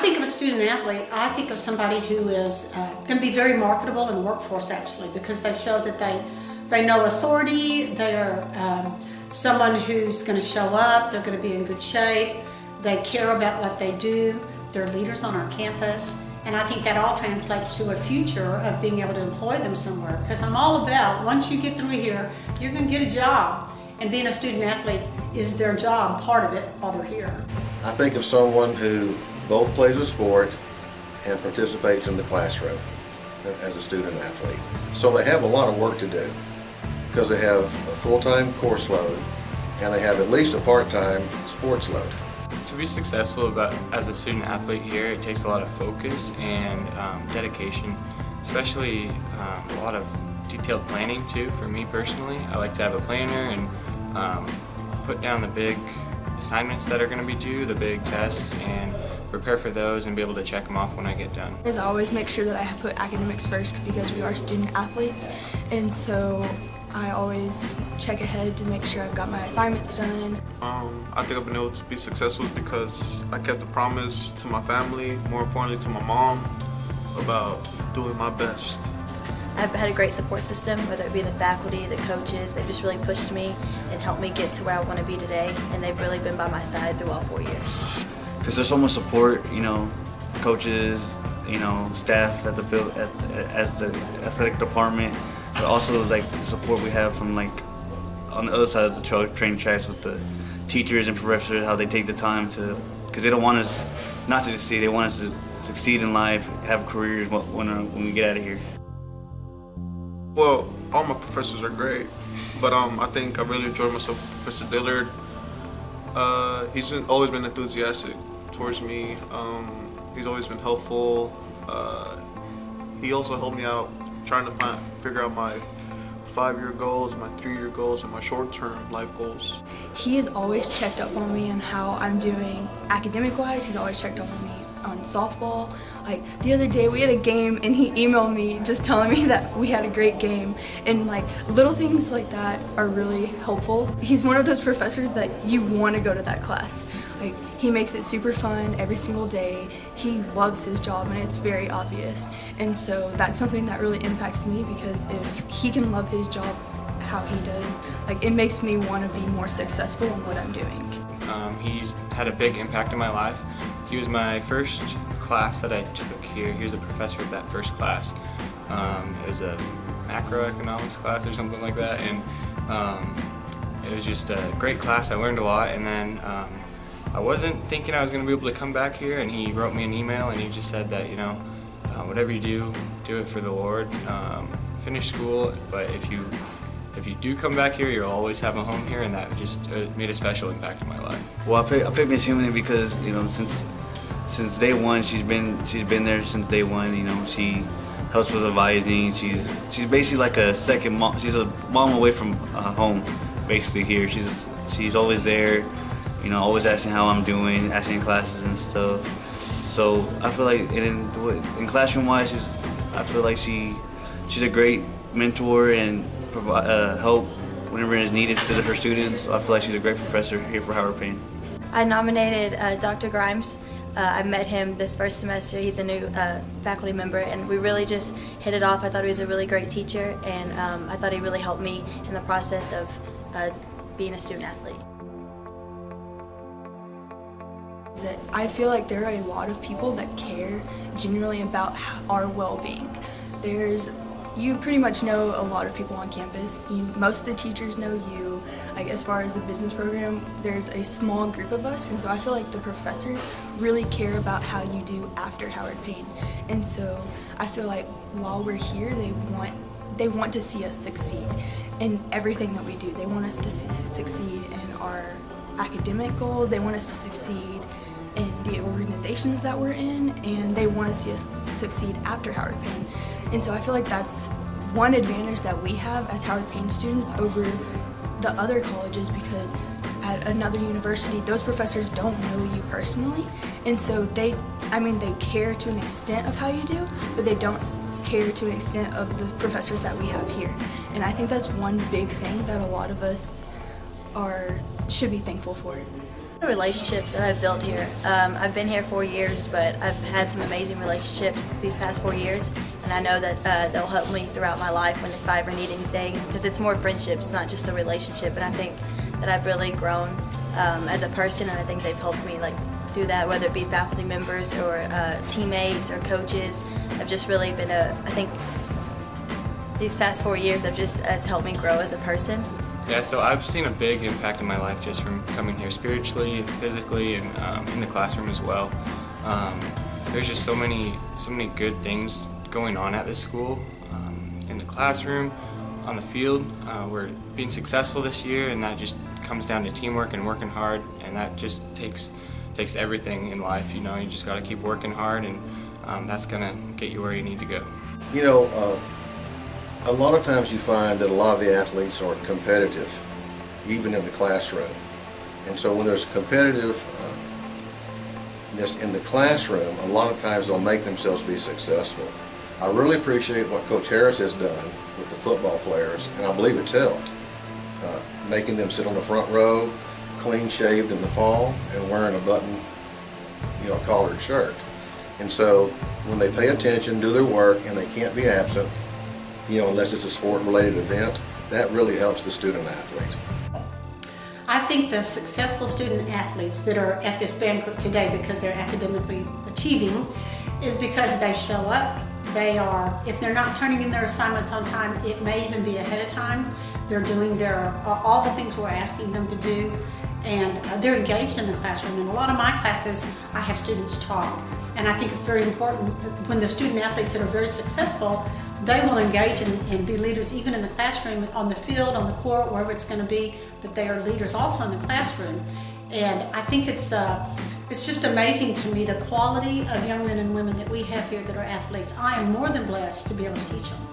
think of a student athlete, I think of somebody who is going to be very marketable in the workforce actually, because they show that they know authority, they're someone who's going to show up, they're going to be in good shape, they care about what they do, they're leaders on our campus, and I think that all translates to a future of being able to employ them somewhere, because I'm all about, once you get through here, you're going to get a job, and being a student athlete is their job, part of it, while they're here. I think of someone who both plays a sport and participates in the classroom as a student athlete. So they have a lot of work to do because they have a full-time course load and they have at least a part-time sports load. To be successful as a student athlete here, it takes a lot of focus and dedication, especially a lot of detailed planning too. For me personally, I like to have a planner and put down the big assignments that are going to be due, the big tests, and prepare for those and be able to check them off when I get done. I always make sure that I put academics first because we are student athletes, and so I always check ahead to make sure I've got my assignments done. I think I've been able to be successful because I kept the promise to my family, more importantly to my mom, about doing my best. I've had a great support system, whether it be the faculty, the coaches. They've just really pushed me and helped me get to where I want to be today, and they've really been by my side through all 4 years. Because there's so much support, coaches, staff at the field, as the athletic department, but also like the support we have from on the other side of the training tracks with the teachers and professors, how they take the time to, because they don't want us not to succeed, they want us to succeed in life, have careers when we get out of here. Well, all my professors are great, but I think I really enjoyed myself with Professor Dillard. He's always been enthusiastic towards me. He's always been helpful. He also helped me out trying to figure out my 5-year goals, my 3-year goals, and my short-term life goals. He has always checked up on me and how I'm doing academic-wise. He's always checked up on me on softball. Like the other day we had a game and he emailed me just telling me that we had a great game, and little things like that are really helpful. He's one of those professors that you want to go to that class. He makes it super fun every single day. He loves his job and it's very obvious, and so that's something that really impacts me, because if he can love his job how he does, it makes me want to be more successful in what I'm doing. He's had a big impact in my life. He was my first class that I took here. He was a professor of that first class. It was a macroeconomics class or something like that, and it was just a great class. I learned a lot, and then I wasn't thinking I was going to be able to come back here, and he wrote me an email and he just said that, whatever you do it for the Lord. Finish school, but if you do come back here, you'll always have a home here, and that just made a special impact in my life. Well, I picked Miss Human because since day one, she's been there since day one. She helps with advising. She's basically like a second mom. She's a mom away from home, basically here. She's always there, always asking how I'm doing, asking classes and stuff. So I feel like in classroom-wise, I feel like she's a great mentor and provide help whenever it is needed to her students. So I feel like she's a great professor here for Howard Payne. I nominated Dr. Grimes. I met him this first semester. He's a new faculty member, and we really just hit it off. I thought he was a really great teacher, and I thought he really helped me in the process of being a student athlete. I feel like there are a lot of people that care genuinely about our well-being. You pretty much know a lot of people on campus. Most of the teachers know you. As far as the business program, there's a small group of us, and so I feel like the professors really care about how you do after Howard Payne. And so I feel like while we're here, they want to see us succeed in everything that we do. They want us to succeed in our academic goals. They want us to succeed in the organizations that we're in, and they want to see us succeed after Howard Payne. And so I feel like that's one advantage that we have as Howard Payne students over the other colleges, because at another university, those professors don't know you personally, and so they care to an extent of how you do, but they don't care to an extent of the professors that we have here. And I think that's one big thing that a lot of us should be thankful for. The relationships that I've built here. I've been here 4 years, but I've had some amazing relationships these past 4 years, and I know that they'll help me throughout my life when if I ever need anything, because it's more friendships, it's not just a relationship, and I think that I've really grown as a person, and I think they've helped me do that, whether it be faculty members or teammates or coaches. I've just really been I think these past 4 years has helped me grow as a person. Yeah, so I've seen a big impact in my life just from coming here spiritually, physically, and in the classroom as well. There's just so many good things going on at this school. In the classroom, on the field, we're being successful this year, and that just comes down to teamwork and working hard, and that just takes everything in life. You know, you just got to keep working hard, and that's gonna get you where you need to go. You know, a lot of times you find that a lot of the athletes are competitive, even in the classroom. And so when there's competitiveness in the classroom, a lot of times they'll make themselves be successful. I really appreciate what Coach Harris has done with the football players, and I believe it's helped. Making them sit on the front row, clean shaved in the fall, and wearing a button, collared shirt. And so when they pay attention, do their work, and they can't be absent, unless it's a sport-related event, that really helps the student athlete. I think the successful student athletes that are at this banquet today because they're academically achieving is because they show up. If they're not turning in their assignments on time, it may even be ahead of time. They're doing all the things we're asking them to do, and they're engaged in the classroom. In a lot of my classes, I have students talk, and I think it's very important when the student athletes that are very successful, they will engage and be leaders even in the classroom, on the field, on the court, wherever it's going to be, but they are leaders also in the classroom. And I think it's just amazing to me the quality of young men and women that we have here that are athletes. I am more than blessed to be able to teach them.